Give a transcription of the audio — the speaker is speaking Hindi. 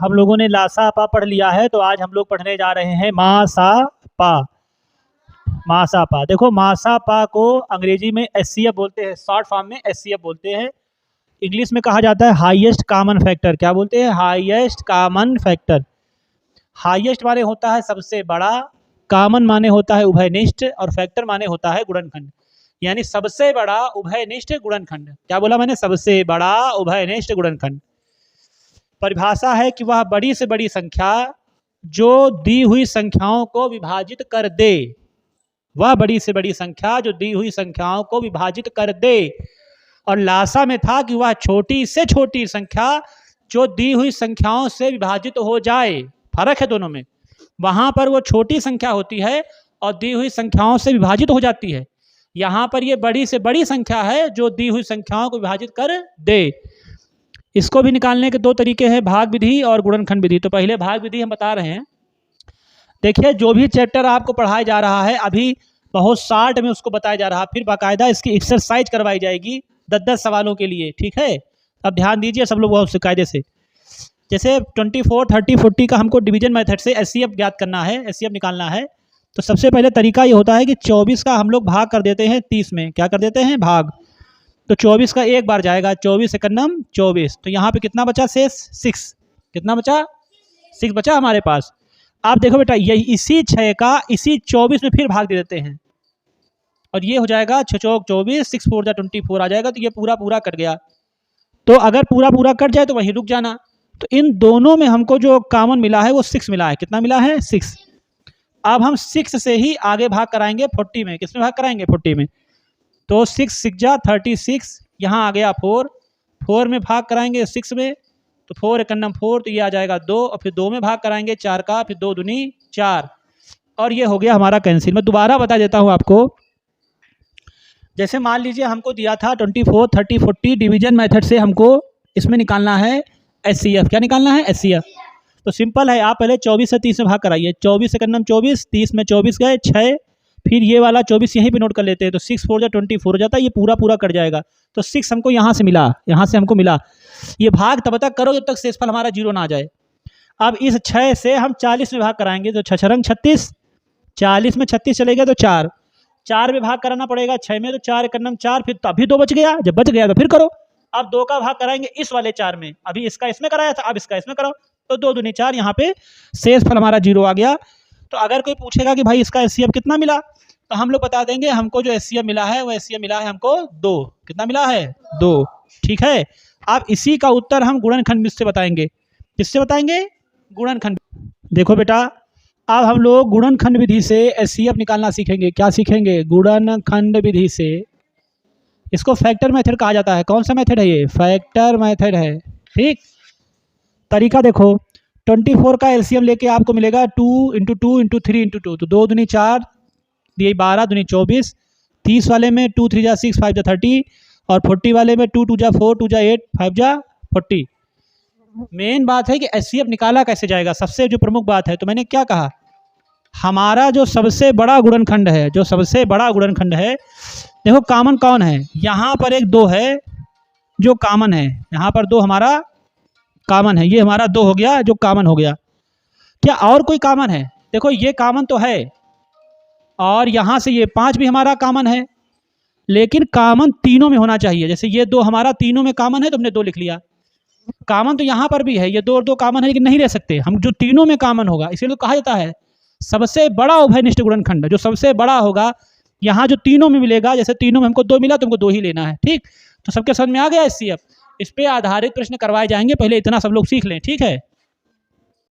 हम लोगों ने लासा पा पढ़ लिया है, तो आज हम लोग पढ़ने जा रहे हैं मासा पा। मासा पा, देखो मासा पा को अंग्रेजी में एचसीएफ बोलते हैं, शॉर्ट फॉर्म में एचसीएफ बोलते हैं। इंग्लिश में कहा जाता है हाईएस्ट कॉमन फैक्टर। क्या बोलते हैं? Highest common factor. हाईएस्ट माने होता है सबसे बड़ा, कॉमन माने होता है उभयनिष्ठ, और फैक्टर माने होता है गुणनखंड। यानी सबसे बड़ा उभयनिष्ठ गुणनखंड। क्या बोला मैंने? सबसे बड़ा उभयनिष्ठ गुणनखंड। परिभाषा है कि वह बड़ी से बड़ी संख्या जो दी हुई संख्याओं को विभाजित कर दे। वह बड़ी से बड़ी संख्या जो दी हुई संख्याओं को विभाजित कर दे। और लासा में था कि वह छोटी से छोटी संख्या जो दी हुई संख्याओं से विभाजित हो जाए। फर्क है दोनों में। वहां पर वो छोटी संख्या होती है और दी हुई संख्याओं से विभाजित हो जाती है। यहाँ पर ये बड़ी से बड़ी संख्या है जो दी हुई संख्याओं को विभाजित कर दे। इसको भी निकालने के दो तरीके हैं, भाग विधि और गुणनखंड विधि। तो पहले भाग विधि हम बता रहे हैं। देखिए, जो भी चैप्टर आपको पढ़ाया जा रहा है अभी बहुत शार्ट में उसको बताया जा रहा है, फिर बाकायदा इसकी एक्सरसाइज करवाई जाएगी 10-10 सवालों के लिए। ठीक है, अब ध्यान दीजिए सब लोग बहुत कायदे से। जैसे 24, 30, 40 का हमको डिवीजन मेथड से एचसीएफ ज्ञात करना है, एचसीएफ निकालना है। तो सबसे पहले तरीका ये होता है कि 24 का हम लोग भाग कर देते हैं 30 में। क्या कर देते हैं? भाग। तो 24 का एक बार जाएगा, 24 एकन्नम 24। तो यहाँ पे कितना बचा शेष? 6। कितना बचा? 6 बचा हमारे पास। आप देखो बेटा, यही इसी 6 का इसी 24 में फिर भाग दे देते हैं, और ये हो जाएगा 6 चौक 24, 6 4 जा 24 आ जाएगा। तो ये पूरा पूरा कट गया। तो अगर पूरा पूरा कट जाए तो वहीं रुक जाना। तो इन दोनों में हमको जो कॉमन मिला है वो 6 मिला है। कितना मिला है? 6। अब हम 6 से ही आगे भाग कराएंगे 40 में। किसमें भाग कराएंगे? 40 में। तो 6 6 जा 36, यहाँ आ गया 4। 4 में भाग कराएंगे 6 में, तो 4 एकन्नम 4, तो ये आ जाएगा 2। और फिर 2 में भाग कराएंगे 4 का, फिर 2 दूनी 4, और ये हो गया हमारा कैंसिल। मैं दोबारा बता देता हूँ आपको। जैसे मान लीजिए हमको दिया था 24, 30, 40 डिवीजन मेथड से हमको इसमें निकालना है एचसीएफ। क्या निकालना है? एचसीएफ। तो सिंपल है, आप पहले 24 से 30 में भाग कराइए। 24 एकन्नम 24, 30 में 24 गए 6, फिर ये वाला 24 यहीं पे नोट कर लेते हैं। तो 6 4 जा 24 हो जाता है, ये पूरा पूरा कट जाएगा। तो 6 हमको यहाँ से मिला, यहाँ से हमको मिला। ये भाग तब तक करो जब तक शेषफल हमारा 0 ना आ जाए। अब इस 6 से हम 40 में भाग कराएंगे, तो 6 रंग 36, 40 में 36 चलेगा तो 4 में भाग कराना पड़ेगा 6 में, तो 4 एकन्नम 4, फिर तो अभी 2 बच गया। जब बच गया तो फिर करो। अब 2 का भाग कराएंगे इस वाले 4 में, अभी इसका इसमें कराया था, अब इसका इसमें कराओ। तो 2 दूनी 4, यहाँ पे शेषफल हमारा 0 आ गया। तो अगर कोई पूछेगा कि भाई इसका एचसीएफ कितना मिला, तो हम लोग बता देंगे हमको जो एचसीएफ मिला है वो एचसीएफ मिला है हमको 2। कितना मिला है? 2। ठीक है। अब इसी का उत्तर हम गुणनखंड से बताएंगे। किससे बताएंगे? गुणनखंड। देखो बेटा, अब हम लोग गुणनखंड विधि से एचसीएफ निकालना सीखेंगे। क्या सीखेंगे? गुणनखंड विधि से। इसको फैक्टर मेथड कहा जाता है। कौन सा मेथड है ये? फैक्टर मेथड है। ठीक। तरीका देखो, 24 का एलसीएम लेके आपको मिलेगा 2 × 2 × 3 × 2, तो 2 दूनी 4, ये 12 दूनी 24। 30 वाले में 2 3 जा 6, 5 जा 30, और 40 वाले में 2 2 जा 4, 2 जा 8, 5 जा 40। मेन बात है कि एचसीएफ निकाला कैसे जाएगा, सबसे जो प्रमुख बात है। तो मैंने क्या कहा, हमारा जो सबसे बड़ा गुणनखंड है, जो सबसे बड़ा गुणनखंड है, देखो कॉमन कौन है? यहाँ पर एक 2 है जो कॉमन है, यहाँ पर 2 हमारा कॉमन है, ये हमारा 2 हो गया जो कॉमन हो गया। क्या और कोई कॉमन है? देखो ये कॉमन तो है, और यहाँ से ये 5 भी हमारा कॉमन है, लेकिन कॉमन तीनों में होना चाहिए। जैसे ये 2 हमारा तीनों में कॉमन है तो हमने 2 लिख लिया। कॉमन तो यहाँ पर भी है, ये 2 और 2 कॉमन है, लेकिन नहीं रह सकते हम, जो तीनों में कॉमन होगा। इसीलिए तो कहा जाता है सबसे बड़ा उभयनिष्ठ गुणनखंड, जो सबसे बड़ा होगा। यहाँ जो तीनों में मिलेगा, जैसे तीनों में हमको 2 मिला तो हमको 2 ही लेना है। ठीक। तो सबके समझ में आ गया एचसीएफ। इस पे आधारित प्रश्न करवाए जाएंगे, पहले इतना सब लोग सीख लें। ठीक है।